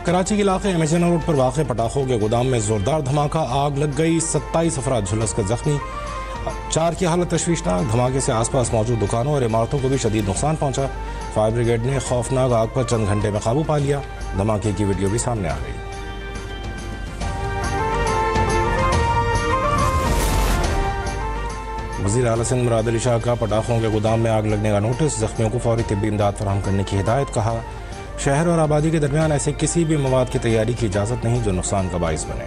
کراچی کے علاقے imagine road پر واقع پٹاخوں کے گودام میں زوردار دھماکہ، آگ لگ گئی، 27 افراد جھلس کر زخمی، 4 کی حالت تشویشناک۔ دھماکے سے آس پاس موجود دکانوں اور عمارتوں کو بھی شدید نقصان پہنچا۔ فائر بریگیڈ نے خوفناک آگ پر چند گھنٹے میں قابو پا لیا۔ دھماکے کی ویڈیو بھی سامنے آ گئی۔ وزیر اعلیٰ سندھ مراد علی شاہ کا پٹاخوں کے گودام میں آگ لگنے کا نوٹس، زخمیوں کو فوری طبی امداد فراہم کرنے کی ہدایت۔ کہا شہر اور آبادی کے درمیان ایسے کسی بھی مواد کی تیاری کی اجازت نہیں جو نقصان کا باعث بنے۔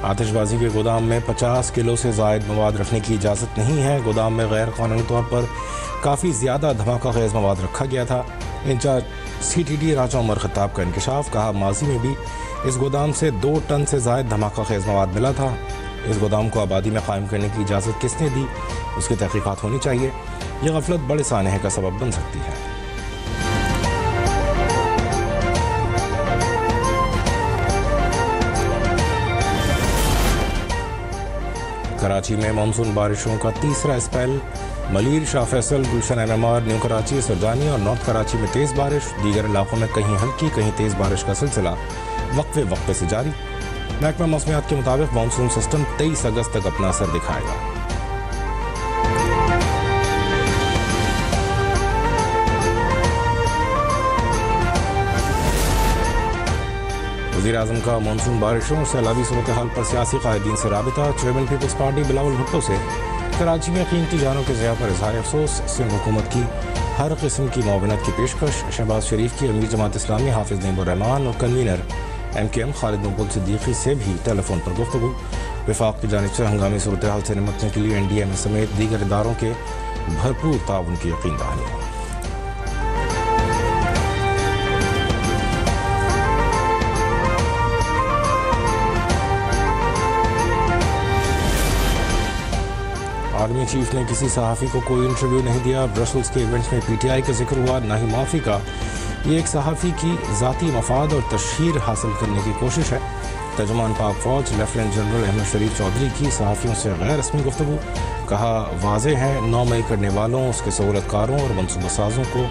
آتش بازی کے گودام میں 50 کلو سے زائد مواد رکھنے کی اجازت نہیں ہے۔ گودام میں غیر قانونی طور پر کافی زیادہ دھماکہ خیز مواد رکھا گیا تھا۔ انچارج CTD راجہ عمر خطاب کا انکشاف۔ کہا ماضی میں بھی اس گودام سے 2 ٹن سے زائد دھماکہ خیز مواد ملا تھا۔ اس گودام کو آبادی میں قائم کرنے کی اجازت کس نے دی، اس کی تحقیقات ہونی چاہیے۔ یہ غفلت بڑے سانحے کا سبب بن سکتی ہے۔ کراچی میں مانسون بارشوں کا تیسرا اسپیل، ملیر، شاہ فیصل، گلشن MMR، نیو کراچی، سرجانی اور نارتھ کراچی میں تیز بارش۔ دیگر علاقوں میں کہیں ہلکی کہیں تیز بارش کا سلسلہ وقفے سے جاری۔ محکمہ موسمیات کے مطابق مانسون سسٹم 23 اگست تک اپنا اثر دکھائے گا۔ وزیر اعظم کا مانسون بارشوں اور سیلابی صورتحال پر سیاسی قائدین سے رابطہ۔ چیئرمین پیپلز پارٹی بلاول بھٹو سے کراچی میں قیمتی جانوں کے ضیاع پر اظہار افسوس۔ سندھ حکومت کی ہر قسم کی معاونت کی پیشکش۔ شہباز شریف کی امیر جماعت اسلامی حافظ نعیم الرحمان اور کنوینر MKM خالد مقبول صدیقی سے بھی ٹیلی فون پر گفتگو۔ وفاق کی جانب سے ہنگامی صورتحال سے نمٹنے کے لیے NDMA سمیت دیگر اداروں کے بھرپور تعاون کی یقین دہانی۔ آرمی چیف نے کسی صحافی کو کوئی انٹرویو نہیں دیا۔ برسلز کے ایونٹ میں PTI کا ذکر ہوا، نہ ہی معافی کا۔ یہ ایک صحافی کی ذاتی مفاد اور تشہیر حاصل کرنے کی کوشش ہے۔ ترجمان پاک فوج لیفٹیننٹ جنرل احمد شریف چودھری کی صحافیوں سے غیر رسمی گفتگو۔ کہا واضح ہے 9 مئی کرنے والوں، اس کے سہولت کاروں اور منصوبہ سازوں کو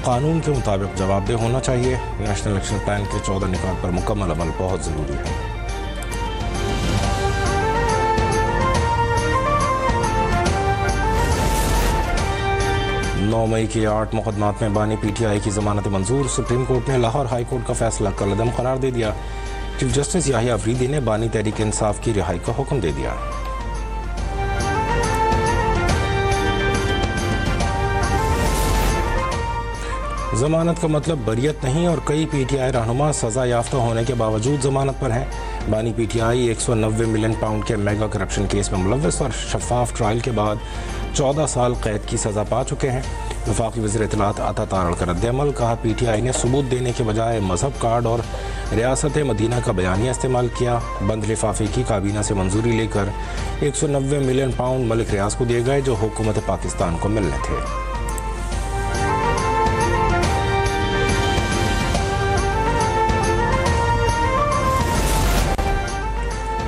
قانون کے مطابق جواب دہ ہونا چاہیے۔ نیشنل ایکشن پلان کے 14 نکات پر مکمل عمل بہت ضروری ہے۔ 9 مئی کے 8 مقدمات میں بانی PTI کی ضمانت منظور۔ سپریم کورٹ نے لاہور ہائی کورٹ کا فیصلہ کالعدم قرار دے دیا۔ چیف جسٹس یحییٰ افریدی نے بانی تحریک انصاف کی رہائی کا حکم دے دیا۔ ضمانت کا مطلب بریت نہیں اور کئی PTI رہنما سزا یافتہ ہونے کے باوجود ضمانت پر ہیں۔ بانی PTI 190 ملین پاؤنڈ کے میگا کرپشن کیس میں ملوث اور شفاف ٹرائل کے بعد 14 سال قید کی سزا پا چکے ہیں۔ وفاقی وزیر اطلاعات عطا تارڑ کا رد عمل۔ کہا PTI نے ثبوت دینے کے بجائے مذہب کارڈ اور ریاست مدینہ کا بیانیہ استعمال کیا۔ بند لفافے کی کابینہ سے منظوری لے کر 190 ملین پاؤنڈ ملک ریاض کو دیے گئے جو حکومت پاکستان کو ملنے تھے۔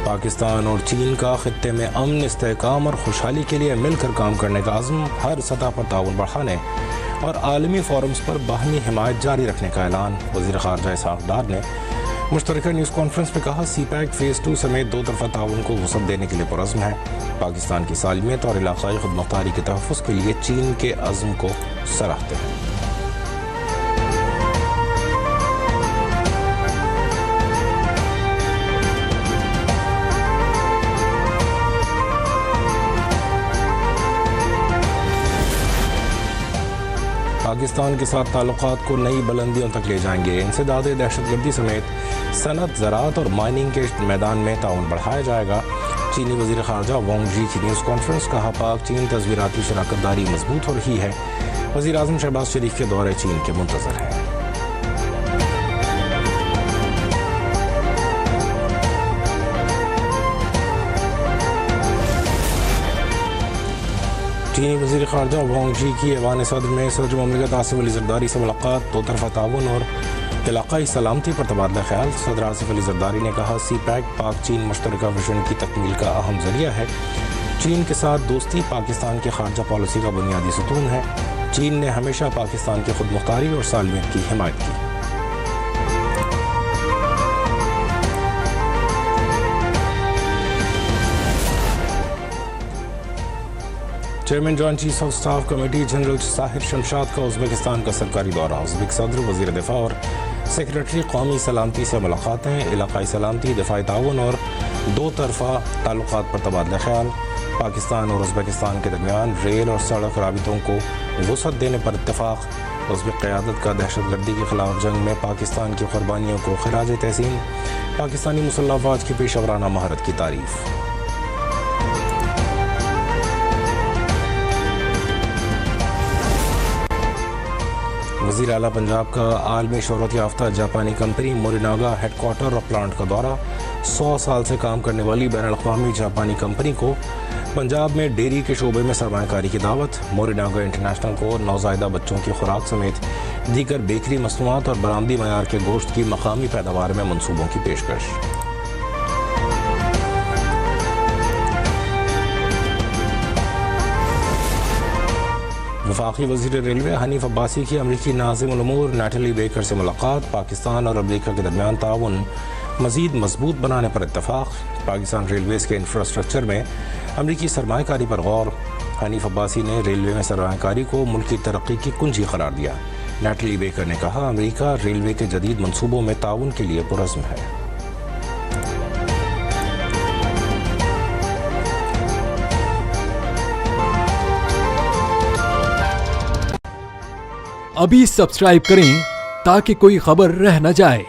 پاکستان اور چین کا خطے میں امن، استحکام اور خوشحالی کے لیے مل کر کام کرنے کا عزم۔ ہر سطح پر تعاون بڑھانے اور عالمی فورمز پر باہمی حمایت جاری رکھنے کا اعلان۔ وزیر خارجہ اسحاق ڈار نے مشترکہ نیوز کانفرنس میں کہا CPEC فیز 2 سمیت 2 طرفہ تعاون کو وسعت دینے کے لیے پرعزم ہے۔ پاکستان کی سالمیت اور علاقائی خود مختاری کے تحفظ کے لیے چین کے عزم کو سراہتے ہیں۔ پاکستان کے ساتھ تعلقات کو نئی بلندیوں تک لے جائیں گے۔ انسداد دہشت گردی سمیت صنعت، زراعت اور مائننگ کے میدان میں تعاون بڑھایا جائے گا۔ چینی وزیر خارجہ وانگ جی کی نیوز کانفرنس۔ کہا پاک چین تصویراتی شراکت داری مضبوط ہو رہی ہے۔ وزیر اعظم شہباز شریف کے دورے چین کے منتظر ہیں۔ چینی وزیر خارجہ وانگ جی کی ایوان صدر میں صدر مملکت آصف علی زرداری سے ملاقات۔ 2 طرفہ تعاون اور علاقائی سلامتی پر تبادلہ خیال۔ صدر آصف علی زرداری نے کہا CPEC پاک چین مشترکہ وژن کی تکمیل کا اہم ذریعہ ہے۔ چین کے ساتھ دوستی پاکستان کی خارجہ پالیسی کا بنیادی ستون ہے. چین نے ہمیشہ پاکستان کی خود مختاری اور سالمیت کی حمایت کی. Chairman joint chief of staff committee general Tahir Shamshad کا ازبکستان کا سرکاری دورہ. ازبک صدر، وزیر دفاع اور سیکریٹری قومی سلامتی سے ملاقاتیں. علاقائی سلامتی، دفاعی تعاون اور دو طرفہ تعلقات پر تبادلہ خیال. پاکستان اور ازبکستان کے درمیان ریل اور سڑک رابطوں کو وسعت دینے پر اتفاق. ازبک قیادت کا دہشت گردی کے خلاف جنگ میں پاکستان کی قربانیوں کو خراج تحسین. پاکستانی مسلح افواج کی پیشہ ورانہ مہارت کی تعریف. وزیر اعلیٰ پنجاب کا عالمی شہرت یافتہ جاپانی کمپنی موریناگا ہیڈ کوارٹر اور پلانٹ کا دورہ. 100 سال سے کام کرنے والی بین الاقوامی جاپانی کمپنی کو پنجاب میں ڈیری کے شعبے میں سرمایہ کاری کی دعوت. موریناگا انٹرنیشنل کو نوزائیدہ بچوں کی خوراک سمیت دیگر بیکری مصنوعات اور برآمدی معیار کے گوشت کی مقامی پیداوار میں منصوبوں کی پیشکش. وفاقی وزیر ریلوے حنیف عباسی کی امریکی ناظم الامور نیٹلی بیکر سے ملاقات. پاکستان اور امریکہ کے درمیان تعاون مزید مضبوط بنانے پر اتفاق. پاکستان ریلویز کے انفراسٹرکچر میں امریکی سرمایہ کاری پر غور. حنیف عباسی نے ریلوے میں سرمایہ کاری کو ملکی ترقی کی کنجی قرار دیا. نیٹلی بیکر نے کہا امریکہ ریلوے کے جدید منصوبوں میں تعاون کے لیے پرعزم ہے. ابھی سبسکرائب کریں تاکہ کوئی خبر رہ نہ جائے.